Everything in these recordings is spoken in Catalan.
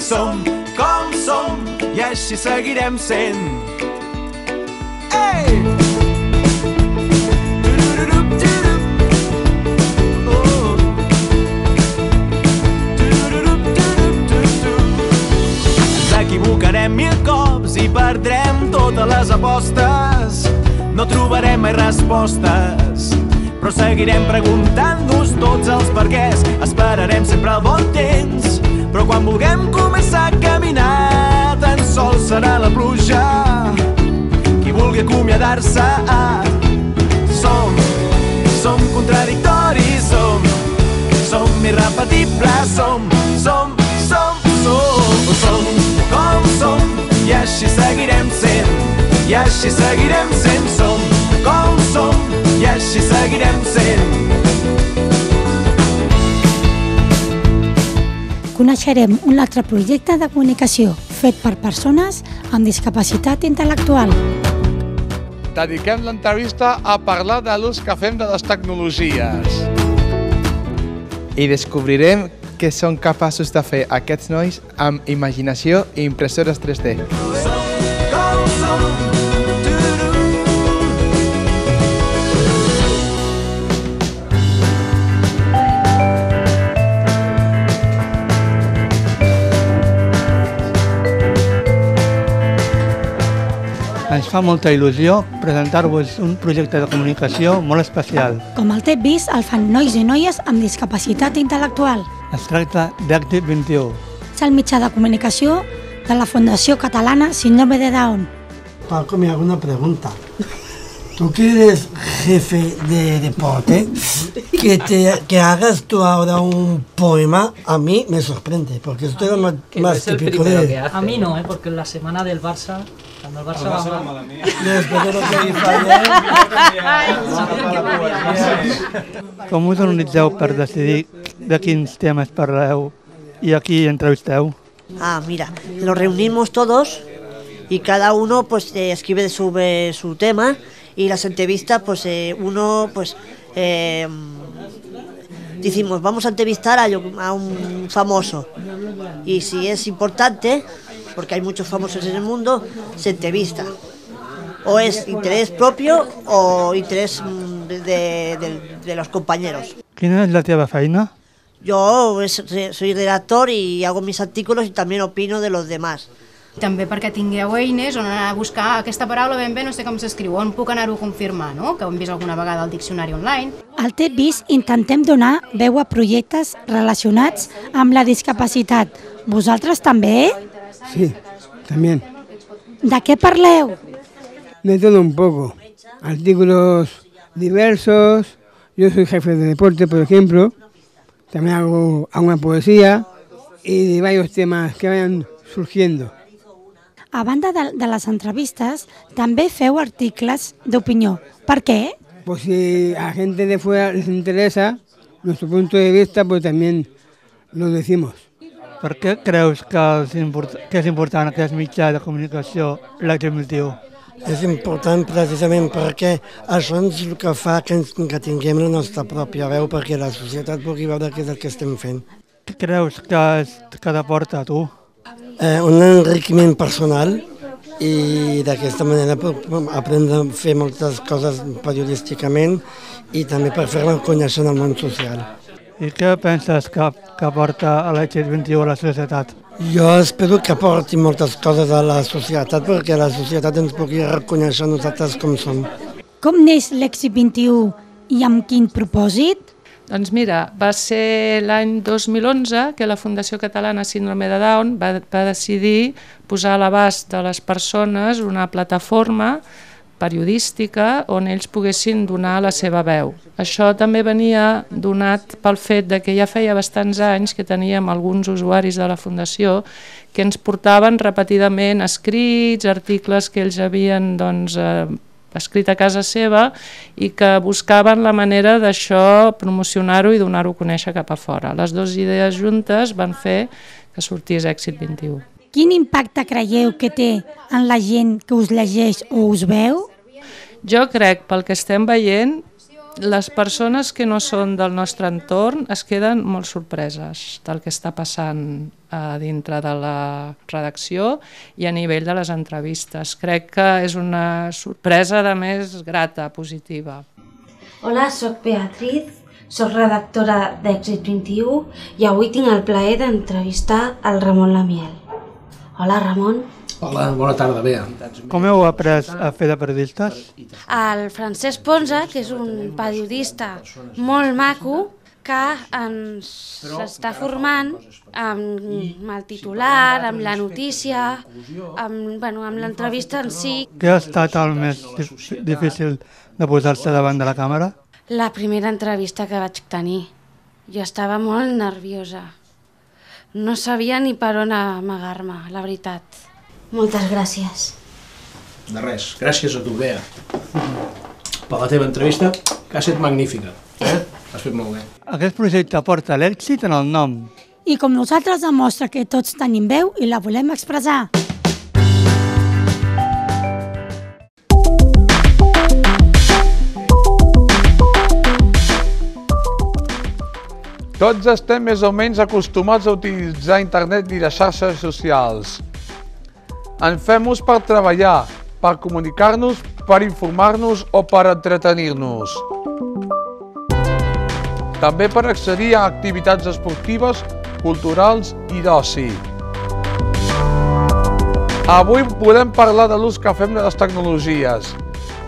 Som com som i així seguirem sent. Ei! Ens equivocarem 1000 cops i perdrem totes les apostes. No trobarem mai respostes, però seguirem preguntant-nos tots els perquès. Esperarem sempre el bon temps, però quan vulguem començar a caminar, tan sols serà la pluja qui vulgui acomiadar-se. Som contradictoris, som irrepetibles, som com som i així seguirem sent, i així seguirem sent. Som com som i així seguirem sent. Coneixerem un altre projecte de comunicació fet per persones amb discapacitat intel·lectual. Dediquem l'entrevista a parlar de l'ús que fem de les tecnologies. I descobrirem què són capaços de fer aquests nois amb imaginació i impressores 3D. Ens fa molta il·lusió presentar-vos un projecte de comunicació molt especial. Com el TEP Vis el fan nois i noies amb discapacitat intel·lectual. Es tracta d'Active 21. És el mitjà de comunicació de la Fundació Catalana Síndrome de Down. Paco, me hago una pregunta. Tú que eres jefe de deporte, que hagas tú ahora un poema, a mí me sorprende, porque esto era más típico de... A mí no, porque en la semana del Barça, cuando el Barça va mal... Después de lo que dice ayer... Com us organitzeu per decidir de quins temes parleu i a qui entrevisteu? Mira, nos reunimos todos y cada uno pues escribe su tema. Y las entrevistas, pues uno, pues decimos, vamos a entrevistar a un famoso. Y si es importante, porque hay muchos famosos en el mundo, se entrevista. O es interés propio o interés de los compañeros. Quina és la teva feina? Yo soy redactor y hago mis artículos y también opino de los demás. També perquè tingueu eines on anar a buscar aquesta paraula ben bé, no sé com s'escriu, on puc anar-ho a confirmar, no? Que ho hem vist alguna vegada al diccionari online. Al TEP Vis intentem donar veu a projectes relacionats amb la discapacitat. Vosaltres també? Sí, también. De què parleu? De todo un poco. Artículos diversos. Yo soy jefe de deporte, por ejemplo. También hago una poesía y de varios temas que vayan surgiendo. A banda de les entrevistes, també feu articles d'opinió. Per què? Pues si a gente de fuera les interesa, nuestro punto de vista, pues también lo decimos. Per què creus que és important aquest mitjà de comunicació, l'Active 21? És important precisament perquè això és el que fa que tinguem la nostra pròpia veu, perquè la societat pugui veure què és el que estem fent. Què creus que t'aporta a tu? Un enriquiment personal i d'aquesta manera aprendre a fer moltes coses periodísticament i també per fer-me conèixer en el món social. I què penses que aporta l'Active 21 a la societat? Jo espero que aporti moltes coses a la societat perquè la societat ens pugui reconèixer nosaltres com som. Com neix l'Active 21 i amb quin propòsit? Doncs mira, va ser l'any 2011 que la Fundació Catalana Síndrome de Down va decidir posar a l'abast de les persones una plataforma periodística on ells poguessin donar la seva veu. Això també venia donat pel fet que ja feia bastants anys que teníem alguns usuaris de la Fundació que ens portaven repetidament escrits, articles que ells havien escrit a casa seva i que buscaven la manera d'això promocionar-ho i donar-ho a conèixer cap a fora. Les dues idees juntes van fer que sortís Èxit 21. Quin impacte creieu que té en la gent que us llegeix o us veu? Jo crec, pel que estem veient, les persones que no són del nostre entorn es queden molt sorpreses del que està passant dintre de la redacció i a nivell de les entrevistes. Crec que és una sorpresa, a més, grata, positiva. Hola, soc Beatriz, soc redactora d'Èxit 21 i avui tinc el plaer d'entrevistar el Ramon Lamiel. Hola, Ramon. Hola, bona tarda, Bea. Com heu après a fer de periodistes? El Francesc Ponsa, que és un periodista molt maco, que ens està formant amb el titular, amb la notícia, amb l'entrevista en si. Què ha estat el més difícil de posar-se davant de la càmera? La primera entrevista que vaig tenir. Jo estava molt nerviosa. No sabia ni per on amagar-me, la veritat. Moltes gràcies. De res, gràcies a tu, Bea. Per la teva entrevista, que ha estat magnífica. Has fet molt bé. Aquest projecte porta l'èxit en el nom. I com nosaltres demostra que tots tenim veu i la volem expressar. Tots estem més o menys acostumats a utilitzar internet i les xarxes socials. En fem ús per treballar, per comunicar-nos, per informar-nos o per entretenir-nos. També per accedir a activitats esportives, culturals i d'oci. Avui podem parlar de l'ús que fem de les tecnologies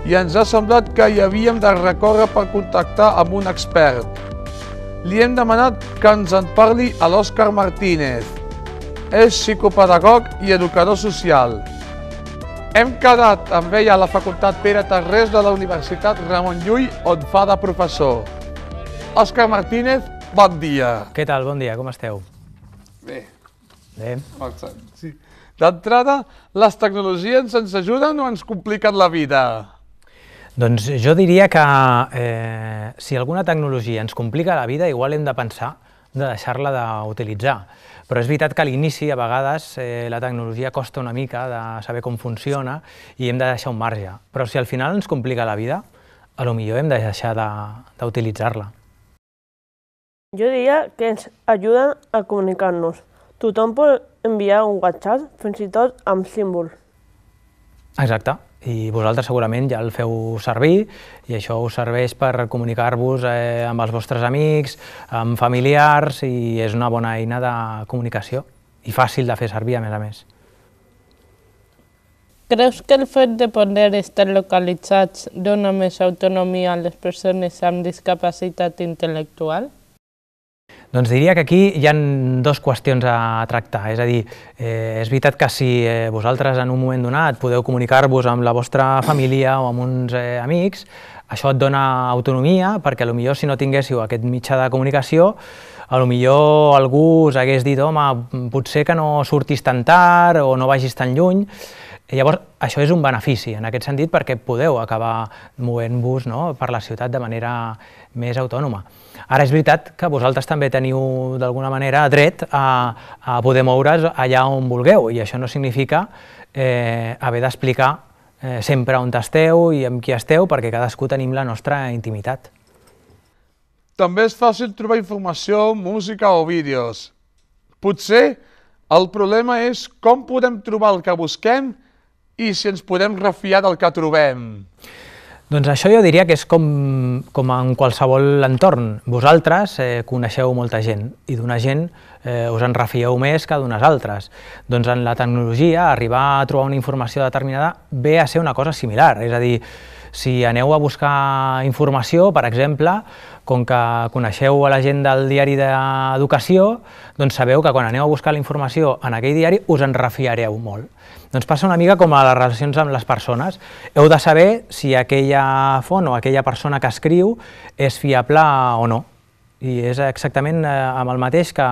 i ens ha semblat que hi havíem de recórrer per contactar amb un expert. Li hem demanat que ens en parli a l'Òscar Martínez. És psicopedagog i educador social. Hem quedat amb ell a la Facultat Pere Tarrés de la Universitat Ramon Llull, on fa de professor. Òscar Martínez, bon dia. Què tal? Bon dia, com esteu? Bé. Bé. Sí. D'entrada, les tecnologies ens ajuden o ens compliquen la vida? Doncs jo diria que si alguna tecnologia ens complica la vida, igual hem de pensar de deixar-la d'utilitzar. Però és veritat que a l'inici, a vegades, la tecnologia costa una mica de saber com funciona i hem de deixar un marge. Però si al final ens complica la vida, potser hem de deixar d'utilitzar-la. Jo diria que ens ajuden a comunicar-nos. Tothom pot enviar un WhatsApp, fins i tot amb símbol. Exacte. I vosaltres segurament ja el feu servir i això us serveix per comunicar-vos amb els vostres amics, amb familiars i és una bona eina de comunicació i fàcil de fer servir a més. Creus que el fet de poder estar localitzats dona més autonomia a les persones amb discapacitat intel·lectual? Doncs diria que aquí hi ha dues qüestions a tractar, és a dir, és veritat que si vosaltres en un moment donat podeu comunicar-vos amb la vostra família o amb uns amics, això et dona autonomia perquè potser si no tinguéssiu aquest mitjà de comunicació, potser algú us hagués dit, home, potser que no surtis tan tard o no vagis tan lluny. Llavors, això és un benefici en aquest sentit perquè podeu acabar movent-vos per la ciutat de manera més autònoma. Ara és veritat que vosaltres també teniu d'alguna manera dret a poder moure's allà on vulgueu i això no significa haver d'explicar sempre on esteu i amb qui esteu perquè cadascú tenim la nostra intimitat. També és fàcil trobar informació, música o vídeos. Potser el problema és com podem trobar el que busquem i si ens podem refiar del que trobem. Doncs això jo diria que és com en qualsevol entorn. Vosaltres coneixeu molta gent i d'una gent us en refieu més que d'unes altres. Doncs en la tecnologia arribar a trobar una informació determinada ve a ser una cosa similar, és a dir, si aneu a buscar informació, per exemple, com que coneixeu a la gent del diari d'Educació, doncs sabeu que quan aneu a buscar la informació en aquell diari us en refiareu molt. Doncs passa una mica com a les relacions amb les persones. Heu de saber si aquella font o aquella persona que escriu és fiable o no. I és exactament amb el mateix que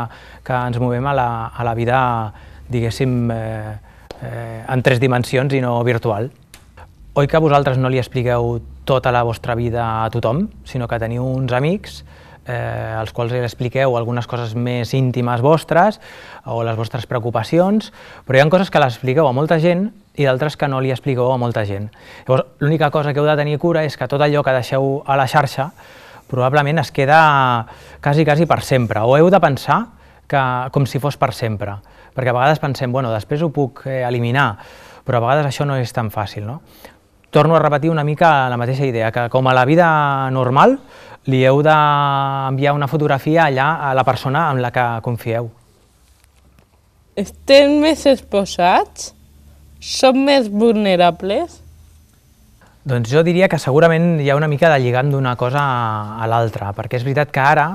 ens movem a la vida, diguéssim, en 3 dimensions i no virtual. Oi que vosaltres no li expliqueu tota la vostra vida a tothom, sinó que teniu uns amics als quals li expliqueu algunes coses més íntimes vostres o les vostres preocupacions, però hi ha coses que les expliqueu a molta gent i d'altres que no li expliqueu a molta gent. Llavors, l'única cosa que heu de tenir cura és que tot allò que deixeu a la xarxa probablement es queda quasi per sempre, o heu de pensar com si fos per sempre, perquè a vegades pensem, bueno, després ho puc eliminar, però a vegades això no és tan fàcil, no? Torno a repetir una mica la mateixa idea, que com a la vida normal li heu d'enviar una fotografia allà a la persona amb la que confieu. Estem més exposats? Som més vulnerables? Doncs jo diria que segurament hi ha una mica de lligam d'una cosa a l'altra, perquè és veritat que ara,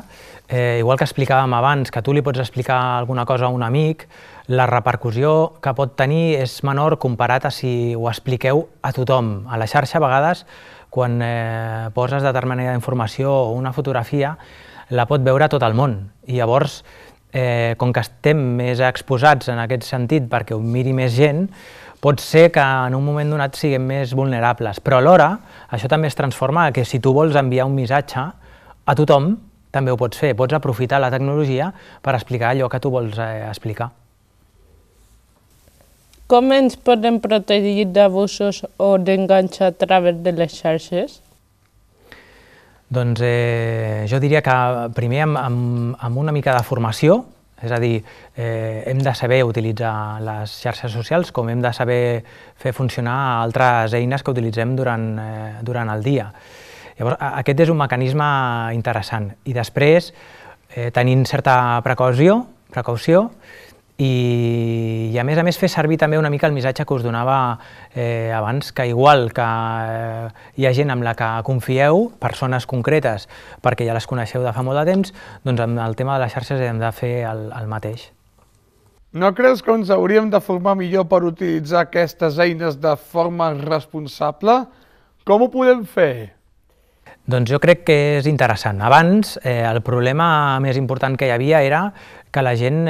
igual que explicàvem abans, que tu li pots explicar alguna cosa a un amic, la repercussió que pot tenir és menor comparat a si ho expliqueu a tothom. A la xarxa, a vegades, quan poses determinada informació o una fotografia, la pot veure tot el món. I llavors, com que estem més exposats en aquest sentit perquè ho miri més gent, pot ser que en un moment donat siguem més vulnerables. Però alhora, això també es transforma que si tu vols enviar un missatge a tothom, també ho pots fer. Pots aprofitar la tecnologia per explicar allò que tu vols explicar. Com ens podem protegir d'abusos o d'enganys a través de les xarxes? Doncs jo diria que primer amb una mica de formació, és a dir, hem de saber utilitzar les xarxes socials com hem de saber fer funcionar altres eines que utilitzem durant el dia. Llavors, aquest és un mecanisme interessant. I després, tenint certa precaució, i a més fer servir també una mica el missatge que us donava abans, que igual que hi ha gent amb la que confieu, persones concretes, perquè ja les coneixeu de fa molt de temps, doncs amb el tema de les xarxes hem de fer el mateix. No creus que ens hauríem de formar millor per utilitzar aquestes eines de forma responsable? Com ho podem fer? Doncs jo crec que és interessant. Abans, el problema més important que hi havia era que la gent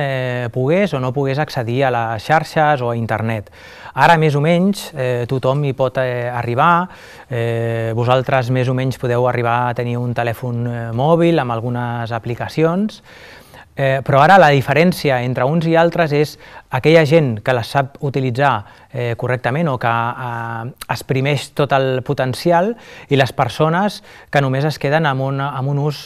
pogués o no pogués accedir a les xarxes o a internet. Ara, més o menys, tothom hi pot arribar, vosaltres més o menys podeu arribar a tenir un telèfon mòbil amb algunes aplicacions, però ara la diferència entre uns i altres és aquella gent que les sap utilitzar correctament o que exprimeix tot el potencial i les persones que només es queden amb un ús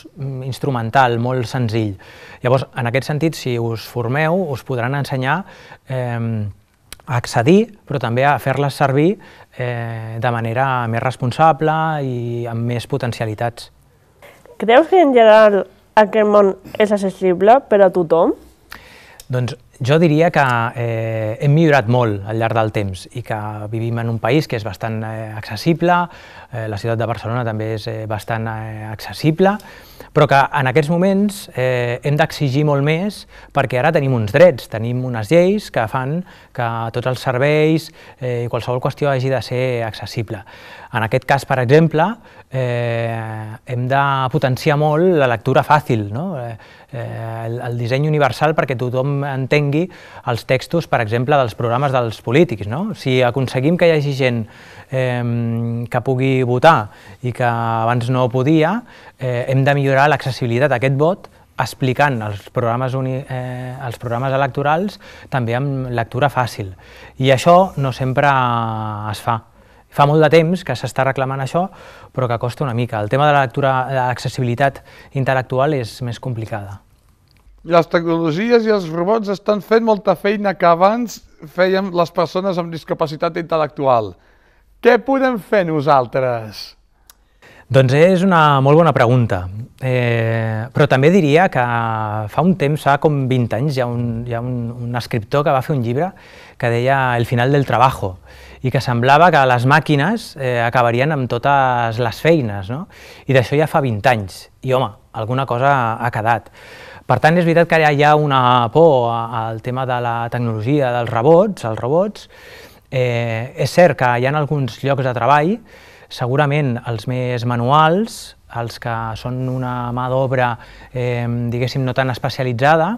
instrumental, molt senzill. Llavors, en aquest sentit, si us formeu, us podran ensenyar a accedir, però també a fer-les servir de manera més responsable i amb més potencialitats. Creus que en general aquest món és accessible per a tothom? Doncs jo diria que hem millorat molt al llarg del temps i que vivim en un país que és bastant accessible, la ciutat de Barcelona també és bastant accessible, però que en aquests moments hem d'exigir molt més perquè ara tenim uns drets, tenim unes lleis que fan que tots els serveis i qualsevol qüestió hagi de ser accessible. En aquest cas, per exemple, hem de potenciar molt la lectura fàcil, el disseny universal perquè tothom entengui els textos, per exemple, dels programes dels polítics. Si aconseguim que hi hagi gent que pugui votar i que abans no podia, hem de millorar l'accessibilitat a aquest vot explicant els programes electorals també amb lectura fàcil. I això no sempre es fa. Fa molt de temps que s'està reclamant això, però que costa una mica. El tema de la lectura, de l'accessibilitat intel·lectual és més complicada. Les tecnologies i els robots estan fent molta feina que abans fèiem les persones amb discapacitat intel·lectual. Què podem fer nosaltres? Doncs és una molt bona pregunta, però també diria que fa un temps, fa com 20 anys, hi ha un escriptor que va fer un llibre que deia El final del trabajo, i que semblava que les màquines acabarien amb totes les feines, i d'això ja fa 20 anys, i home, alguna cosa ha quedat. Per tant, és veritat que ara hi ha una por al tema de la tecnologia dels robots, els robots. És cert que hi ha alguns llocs de treball, segurament els més manuals, els que són una mà d'obra, diguéssim, no tan especialitzada,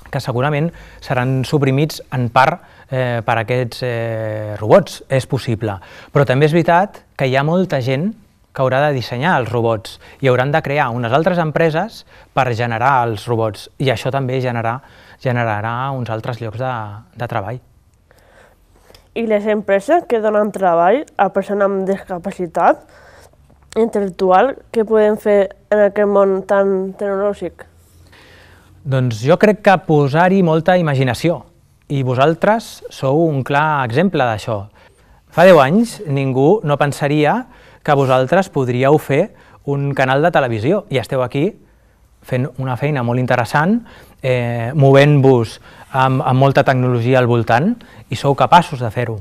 que segurament seran suprimits en part per aquests robots, és possible. Però també és veritat que hi ha molta gent que haurà de dissenyar els robots i hauran de crear unes altres empreses per generar els robots, i això també generarà uns altres llocs de treball. I les empreses que donen treball a persones amb discapacitat intel·lectual, què podem fer en aquest món tan tecnològic? Doncs jo crec que posar-hi molta imaginació, i vosaltres sou un clar exemple d'això. Fa 10 anys ningú no pensaria que vosaltres podríeu fer un canal de televisió i esteu aquí fent una feina molt interessant, movent-vos amb molta tecnologia al voltant i sou capaços de fer-ho.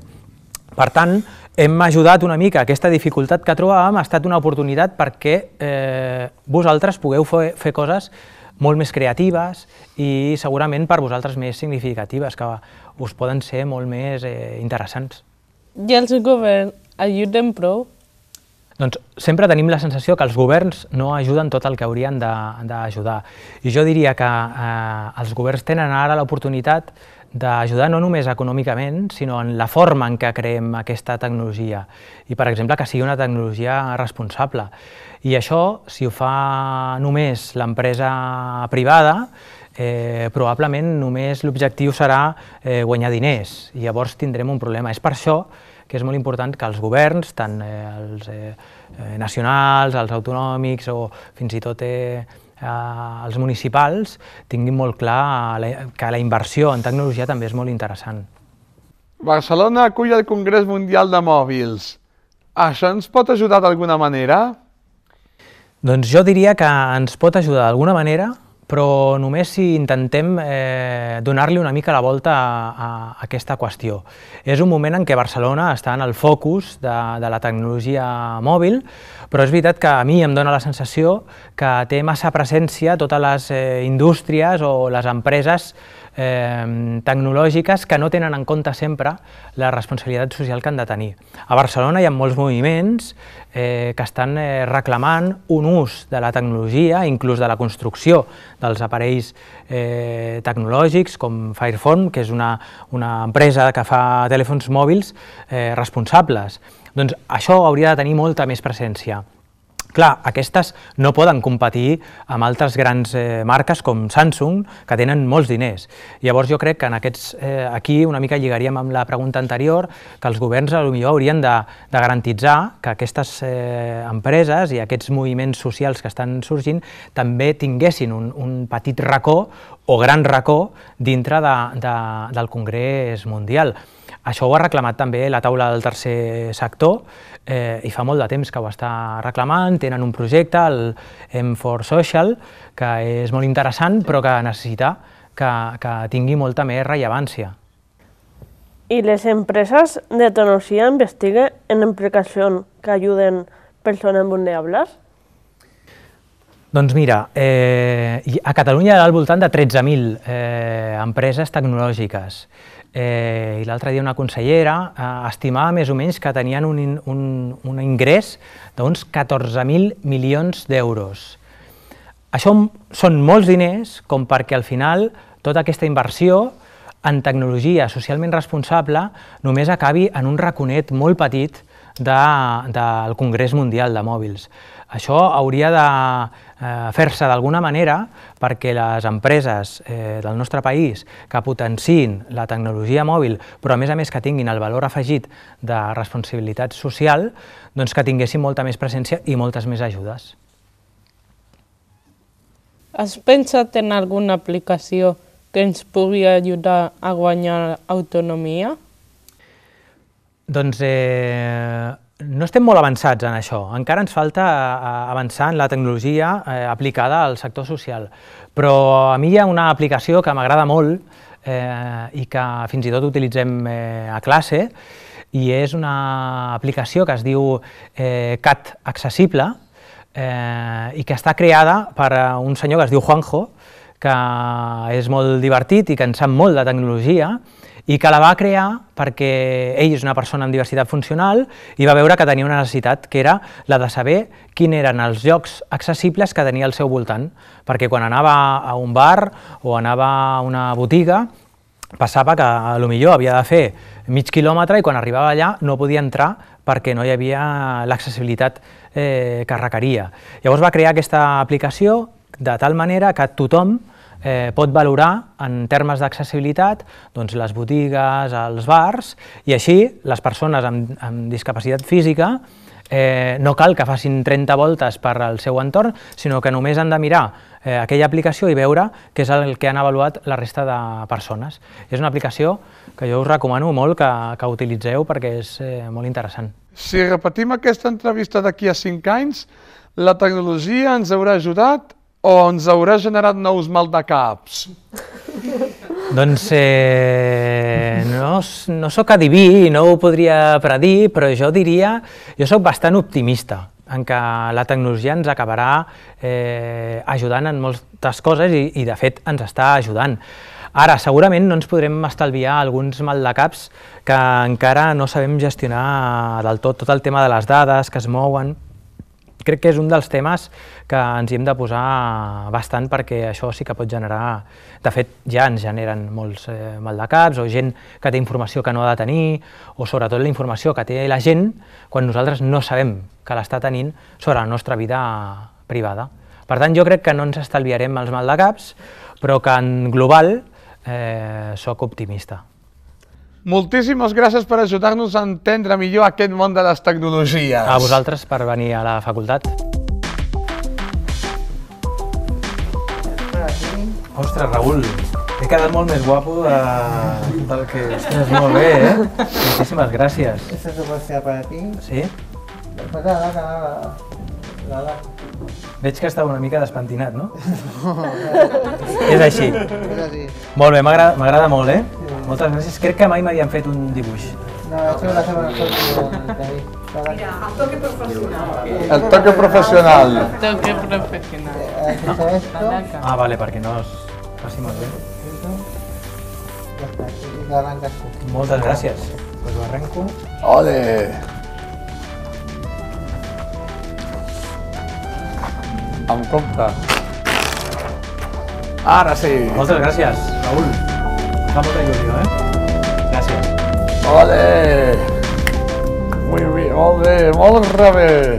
Per tant, hem ajudat una mica. Aquesta dificultat que trobàvem ha estat una oportunitat perquè vosaltres pugueu fer coses molt més creatives i segurament per vosaltres més significatives, que us poden ser molt més interessants. I els governs ajuden prou? Doncs sempre tenim la sensació que els governs no ajuden tot el que haurien d'ajudar. I jo diria que els governs tenen ara l'oportunitat d'ajudar no només econòmicament, sinó en la forma en què creem aquesta tecnologia. I, per exemple, que sigui una tecnologia responsable. I això, si ho fa només l'empresa privada, probablement només l'objectiu serà guanyar diners, i llavors tindrem un problema. És per això que és molt important que els governs, tant els nacionals, els autonòmics o fins i tot els municipals, tinguin molt clar que la inversió en tecnologia també és molt interessant. Barcelona acull el Congrés Mundial de Mòbils. Això ens pot ajudar d'alguna manera? Doncs jo diria que ens pot ajudar d'alguna manera, però només si intentem donar-li una mica la volta a aquesta qüestió. És un moment en què Barcelona està en el focus de la tecnologia mòbil, però és veritat que a mi em dóna la sensació que té massa presència totes les indústries o les empreses tecnològiques que no tenen en compte sempre la responsabilitat social que han de tenir. A Barcelona hi ha molts moviments que estan reclamant un ús de la tecnologia, inclús de la construcció dels aparells tecnològics com Fairphone, que és una empresa que fa telèfons mòbils responsables. Doncs això hauria de tenir molta més presència. Clar, aquestes no poden competir amb altres grans marques com Samsung, que tenen molts diners. Llavors jo crec que aquí una mica lligaríem amb la pregunta anterior, que els governs potser haurien de garantitzar que aquestes empreses i aquests moviments socials que estan sorgint també tinguessin un petit racó o gran racó dintre del Congrés Mundial. Això ho ha reclamat també la taula del tercer sector i fa molt de temps que ho està reclamant. Tenen un projecte, el M4Social, que és molt interessant però que necessita que tingui molta més rellevància. I les empreses de tecnologia investiguen en aplicacions que ajuden persones vulnerables? Doncs mira, a Catalunya hi ha al voltant de 13.000 empreses tecnològiques. I l'altre dia una consellera estimava més o menys que tenien un ingrés d'uns 14.000 milions d'euros. Això són molts diners com perquè al final tota aquesta inversió en tecnologia socialment responsable només acabi en un raconet molt petit del Congrés Mundial de Mòbils. Això hauria de fer-se d'alguna manera perquè les empreses del nostre país que potenciïn la tecnologia mòbil, però a més que tinguin el valor afegit de responsabilitat social, doncs que tinguessin molta més presència i moltes més ajudes. Has pensat en alguna aplicació que ens pugui ajudar a guanyar autonomia? Doncs no estem molt avançats en això. Encara ens falta avançar en la tecnologia aplicada al sector social. Però a mi hi ha una aplicació que m'agrada molt i que fins i tot utilitzem a classe, i és una aplicació que es diu CAT Accessible i que està creada per un senyor que es diu Juanjo, que és molt divertit i que en sap molt de tecnologia, i que la va crear perquè ell és una persona amb diversitat funcional i va veure que tenia una necessitat, que era la de saber quins eren els llocs accessibles que tenia al seu voltant, perquè quan anava a un bar o anava a una botiga passava que potser havia de fer mig quilòmetre i quan arribava allà no podia entrar perquè no hi havia l'accessibilitat que requeria. Llavors va crear aquesta aplicació de tal manera que tothom pot valorar en termes d'accessibilitat les botigues, els bars, i així les persones amb discapacitat física no cal que facin 30 voltes per al seu entorn, sinó que només han de mirar aquella aplicació i veure què és el que han avaluat la resta de persones. És una aplicació que jo us recomano molt que utilitzeu perquè és molt interessant. Si repetim aquesta entrevista d'aquí a 5 anys, la tecnologia ens haurà ajudat o ens haurà generat nous maldecaps? Doncs no sóc adiví i no ho podria predir, però jo diria, jo sóc bastant optimista en què la tecnologia ens acabarà ajudant en moltes coses i de fet ens està ajudant. Ara, segurament no ens podrem estalviar alguns maldecaps que encara no sabem gestionar del tot, tot el tema de les dades que es mouen. Crec que és un dels temes que ens hi hem de posar bastant perquè això sí que pot generar, de fet ja ens generen molts maldecaps o gent que té informació que no ha de tenir o sobretot la informació que té la gent quan nosaltres no sabem que l'està tenint sobre la nostra vida privada. Per tant, jo crec que no ens estalviarem els maldecaps, però que en global sóc optimista. Moltíssimes gràcies per ajudar-nos a entendre millor aquest món de les tecnologies. A vosaltres per venir a la facultat. Ostres, Raül, he quedat molt més guapo del que... Ostres, molt bé, Moltíssimes gràcies. Esto se puede hacer para ti. Sí? Nada. Veig que estava una mica despentinat, no? És així. Molt bé, m'agrada molt, Moltes gràcies. Crec que mai m'havien fet un dibuix. No, això la semana próxima. Mira, el toque professional. El toque professional. Toque professional. Ah, vale, perquè no es faci molt bé. Moltes gràcies. Pues ho arrenco. Ole! Amb compte. Ara sí. Moltes gràcies, Raül. Fa molta il·lusió, Gràcies. Ole! Molt bé, molt bé.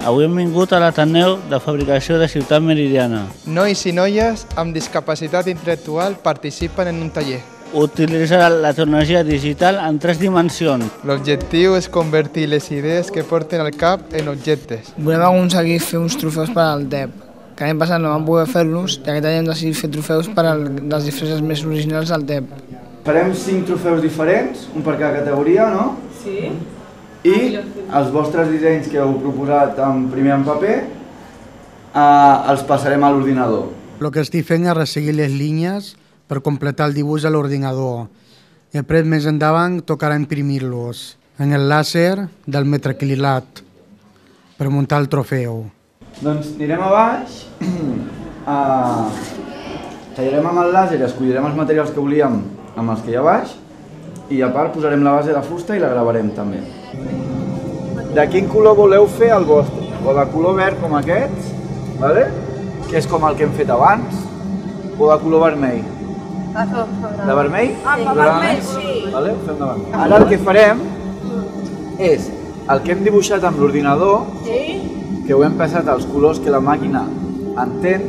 Avui hem vingut a l'Ateneu de Fabricació de Ciutat Meridiana. Nois i noies amb discapacitat intel·lectual participen en un taller. Utilitzar la tecnologia digital en 3 dimensions. L'objectiu és convertir les idees que porten al cap en objectes. Volem aconseguir fer uns trofeus per al DEP, que l'any passat no vam poder fer-los i aquest any hem decidit fer trofeus per a les disfresses més originals del DEP. Farem 5 trofeus diferents, un per cada categoria, no? Sí. I els vostres dissenys que heu proposat primer en paper els passarem a l'ordinador. El que estic fent és resseguir les línies per completar el dibuix a l'ordinador. I després més endavant tocarà imprimir-los en el làser del metacrilat per muntar el trofeu. Doncs anirem a baix, tallarem amb el làser i escollirem els materials que volíem amb els que hi ha a baix i a part posarem la base de fusta i la gravarem també. De quin color voleu fer el vostre? O de color verd com aquests, que és com el que hem fet abans, o de color vermell? De vermell? De vermell, sí. Ho fem de vermell. Ara el que farem és el que hem dibuixat amb l'ordinador, que ho hem passat als colors que la màquina entén,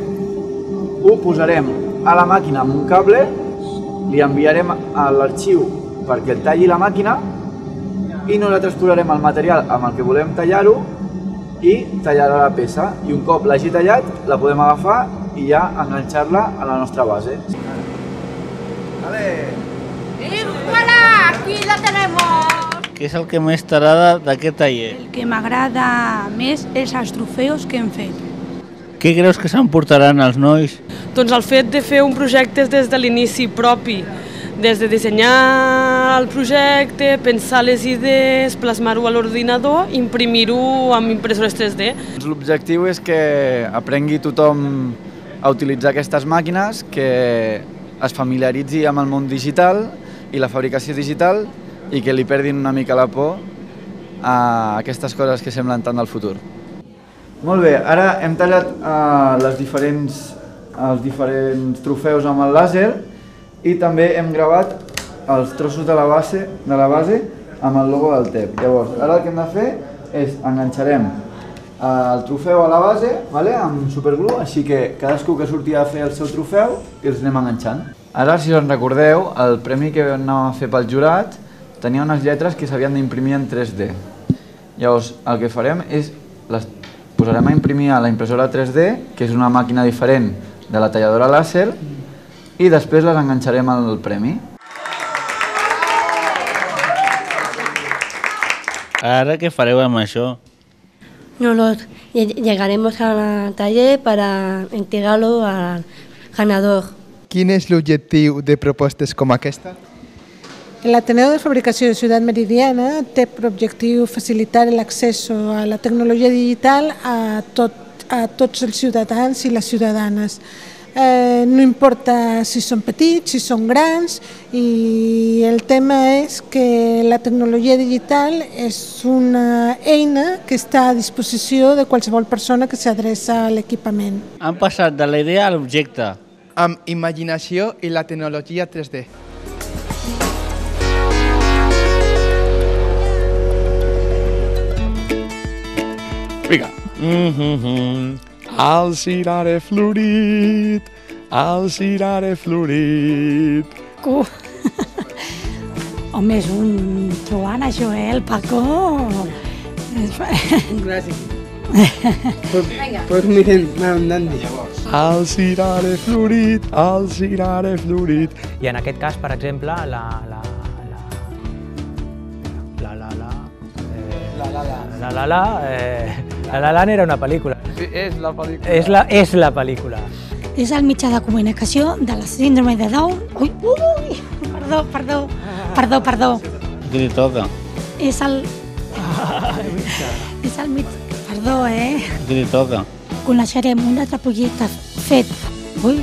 ho posarem a la màquina amb un cable, li enviarem a l'arxiu perquè el talli la màquina i nosaltres posarem el material amb el que volem tallar-ho i tallarà la peça. I un cop l'hagi tallat, la podem agafar i ja enganxar-la a la nostra base. ¡Voilà! ¡Aquí la tenemos! Què és el que més t'agrada d'aquest taller? El que m'agrada més és els trofeus que hem fet. Què creus que s'emportaran els nois? Doncs el fet de fer un projecte des de l'inici propi, des de dissenyar el projecte, pensar les idees, plasmar-ho a l'ordinador, imprimir-ho amb impressores 3D. L'objectiu és que aprengui tothom a utilitzar aquestes màquines, que es familiaritzi amb el món digital i la fabricació digital i que li perdin una mica la por a aquestes coses que semblen tant del futur. Molt bé, ara hem tallat els diferents trofeus amb el làser i també hem gravat els trossos de la base amb el logo del TEP. Llavors, ara el que hem de fer és enganxarem el trofeu a la base amb superglue, així que cadascú que surti a fer el seu trofeu i els anem enganxant. Ara, si us recordeu, el premi que anàvem a fer pel jurat tenia unes lletres que s'havien d'imprimir en 3D. Llavors, el que farem és les posarem a imprimir a la impressora 3D, que és una màquina diferent de la talladora làser, i després les enganxarem al premi. Ara què fareu amb això? Llegaremos al taller para entregarlo al ganador. Quin és l'objectiu de propostes com aquesta? L'Ateneu de Fabricació de Ciutat Meridiana té per objectiu facilitar l'accés a la tecnologia digital a tots els ciutadans i les ciutadanes. No importa si són petits, si són grans, i el tema és que la tecnologia digital és una eina que està a disposició de qualsevol persona que s'adreça a l'equipament. Han passat de la idea a l'objecte. Amb imaginació i la tecnologia 3D. Vinga. El cirare florit, el cirare florit. Home, és un truant, això, el Paco. Gràcies. Pues miren, m'han d'andir. El cirare florit, el cirare florit. I en aquest cas, per exemple, La La Land era una pel·lícula. Sí, és la pel·lícula. És la pel·lícula. És el mitjà de comunicació de la síndrome de Down. Ui, perdó. Qui li toca? És el mitjà... Perdó, Qui li toca? Coneixerem un altre projecte fet... Ui.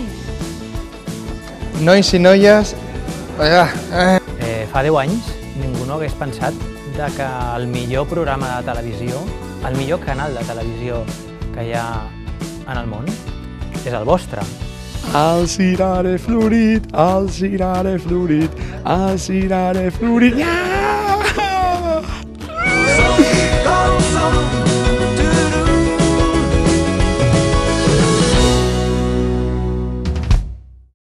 Nois i noies... Fa 10 anys ningú no hagués pensat que el millor programa de televisió, el millor canal de televisió que hi ha en el món, és el vostre. El cirare florit, el cirare florit, el cirare florit.